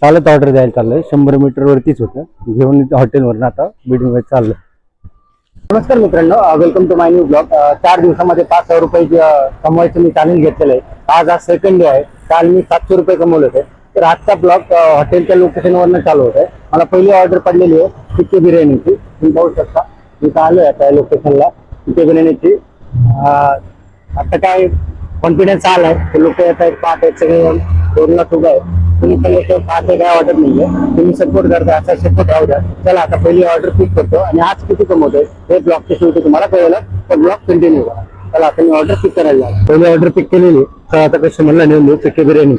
चालत ऑर्डर द्यायला चाललंय. 100 मीटर वरतीच होतं. घेऊन हॉटेलवरून आता बिल्डिंग मध्ये चाललं. नमस्कार मित्रांनो, welcome to my new blog. 4 दिवसामध्ये 5,000 रुपये कमवायचं मी चॅलेंज घेतलेलं आहे. आज सेकंड डे आहे. काल मी 700 रुपये कमवले होते. तर आजचा ब्लॉग हॉटेलच्या लोकेशनवरनं चालू होत आहे. मला पहिली ऑर्डर पडलेली आहे चिक्की बिर्याणीची. तुम्ही पाहू शकता मी आलोय आता लोकेशनला चिक्की बिर्याणीची. आता काय कॉन्फिडन्स आलाय. ते लोक येत आहेत, पाहत आहेत, सगळे दोनला उभं आहे. तुम्ही पण लोक पाहते काय वाटत नाहीये. तुम्ही सपोर्ट करता, असा सपोर्ट राहू द्या. चला आता पहिली ऑर्डर पिक करतो आणि आज किती कमवतोय हे ब्लॉगच्या शेवटी तुम्हाला कळलं. तर ब्लॉग कंटिन्यू करा. चला आता मी ऑर्डर पिक करायला लागलो. पहिली ऑर्डर पिक केलेली. तर आता कस्टमरला नेऊन देऊ चिक्की बिर्याणी.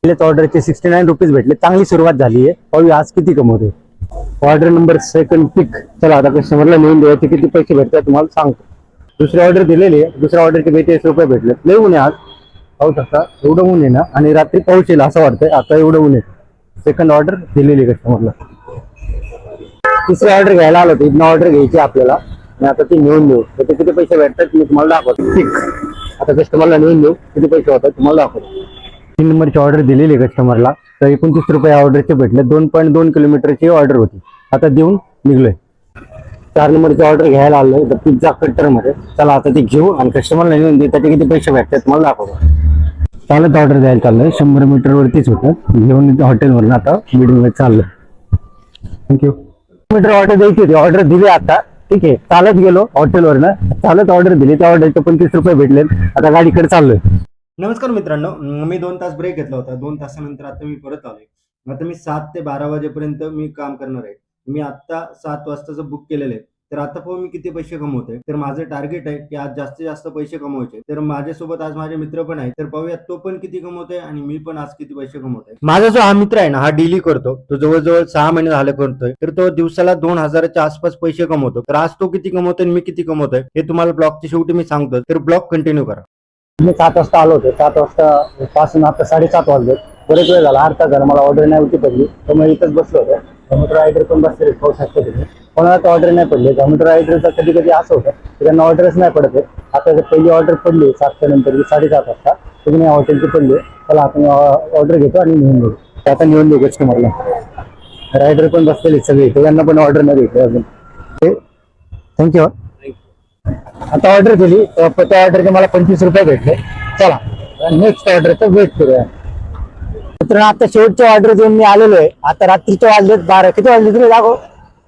पहिल्याच ऑर्डरचे 69 रुपीज भेटले. चांगली सुरुवात झाली आहे. पाहूया आज किती कमवते. ऑर्डर नंबर सेकंड पिक. चला आता कस्टमरला नेऊन द्यायचे. किती पैसे भेटतात तुम्हाला सांगतो. दुसरी ऑर्डर दिलेली आहे. दुसऱ्या ऑर्डरचे 42 रुपये भेटले. लय ऊन आहे आज, पाहू शकता. एवढं ऊन आहे ना, आणि रात्री पाऊस येईल असं वाटतंय. आता एवढं ऊन आहे. सेकंड ऑर्डर दिलेली कस्टमरला. तिसरी ऑर्डर घ्यायला आलो होतो. इथनं ऑर्डर घ्यायची आपल्याला आणि आता ती नेऊन देऊ. तर ते किती पैसे भेटतात मी तुम्हाला दाखवतो. पिक आता कस्टमरला नेऊन देऊ. किती पैसे होतात तुम्हाला दाखवतो. 3 नंबरची ऑर्डर दिलेली कस्टमरला. तर 29 रुपये ऑर्डरचे भेटले. 2.2 किलोमीटरची ऑर्डर होती. आता देऊन निघलोय. 4 नंबरची ऑर्डर घ्यायला आलोय तर पिझ्झा कट्टर मध्ये. चला आता ती घेऊ आणि कस्टमरला नेऊन देऊ. त्याचे किती पैसे भेटतात तुम्हाला दाखवतो. चालत ऑर्डर द्यायला चाललंय. 100 मीटर वरतीच होतं. घेऊन हॉटेलवरून आता बिल्डिंग मध्ये चाललंय. थँक्यू. मीटर ऑर्डर द्यायची होती. ऑर्डर दिली आता. ठीक आहे. चालत गेलो हॉटेलवरनं. चालत ऑर्डर दिली. त्या ऑर्डरचे 25 रुपये भेटले. आता गाडीकडे चाललोय. नमस्कार मित्रांनो, मी 2 तास ब्रेक घेतला होता. 2 तासानंतर आता मी परत आलोय. आता मी 7 ते 12 वाजेपर्यंत मी काम करणार आहे. मी आता 7 वाजताचं बुक केलेलं आहे. तर आता पाहू मी किती पैसे कमवतोय. तर माझं टार्गेट आहे की आज जास्तीत जास्त पैसे कमवायचे. तर माझ्यासोबत आज माझे मित्र पण आहेत. तर पाहूया तो पण किती कमवतोय आणि मी पण आज किती पैसे कमवतोय. माझा जो हा मित्र आहे ना, हा डेली करतो. तो जवळजवळ 6 महिने झाले करतोय. तर तो दिवसाला 2,000च्या आसपास पैसे कमवतो. तर आज तो किती कमवतोय आणि मी किती कमवतोय हे तुम्हाला ब्लॉगच्या शेवटी मी सांगतो. तर ब्लॉग कंटिन्यू करा. मी 7 वाजता आलो होतो. 7 वाजता पासून आता 7:30 वाजले. बरेच वेळ झाला. अर्धा झाला. मला ऑर्डर नाही होती पडली. तर मी इथंच बसलो होतो. झोमॅटो रायडर पण बसले. पाहू शकतो तुम्ही. कोणाला ऑर्डर नाही पडली. झोमॅटो रायडरचा कधी कधी असं होतं की त्यांना ऑर्डरच नाही पडत आहे. आता जर पहिली ऑर्डर पडली 7च्या नंतर 7:30 वाजता तुम्ही हॉटेलची पडली. चला आपण ऑर्डर घेतो आणि नेऊन देऊ. आता नेऊन देऊ कस्टमरला. रायडर पण बसलेले सगळे. त्यांना पण ऑर्डर नाही भेटले अजून. थँक्यू. आता ऑर्डर दिली. त्या ऑर्डरचे मला 25 रुपये भेटले. चला नेक्स्ट ऑर्डरचा वेट करूया. मित्रांनो आता शेवटची ऑर्डर देऊन मी आलेलो आहे. आता रात्रीचे वाजलेत 12. किती वाजले तुला दाखव.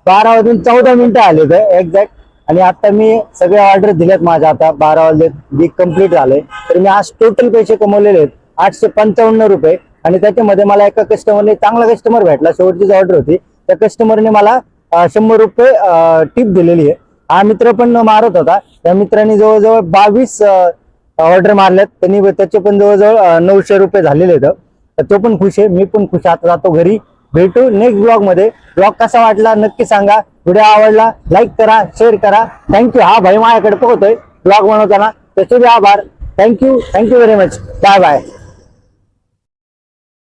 12 वाजून 14 मिनिटं आले एक्झॅक्ट. आणि आता मी सगळे ऑर्डर दिलेत माझ्या. आता 12 वाजलेत. वीक कम्प्लीट झाले. तर मी आज टोटल पैसे कमवलेले आहेत 855 रुपये. आणि त्याच्यामध्ये मला एका कस्टमरने, चांगला कस्टमर भेटला, शेवटची ऑर्डर होती. त्या कस्टमरने मला 100 रुपये टिप दिलेली आहे. हा मित्र पण मारत होता. त्या मित्रांनी जवळजवळ 22 ऑर्डर मारल्यात. त्यांनी त्याचे पण जवळजवळ 900 रुपये झालेले आहेत. तर तो पण खुश आहे. मी पण खुश. आता जातो घरी. भेटू नेक्स्ट ब्लॉग मध्ये. ब्लॉग कसा वाटला नक्की सांगा. व्हिडिओ आवडला लाईक करा, शेअर करा. थँक्यू. हा भाई माझ्याकडे बघतोय ब्लॉग बनवताना. त्याचे बी आभार. Thank you very much. Bye bye.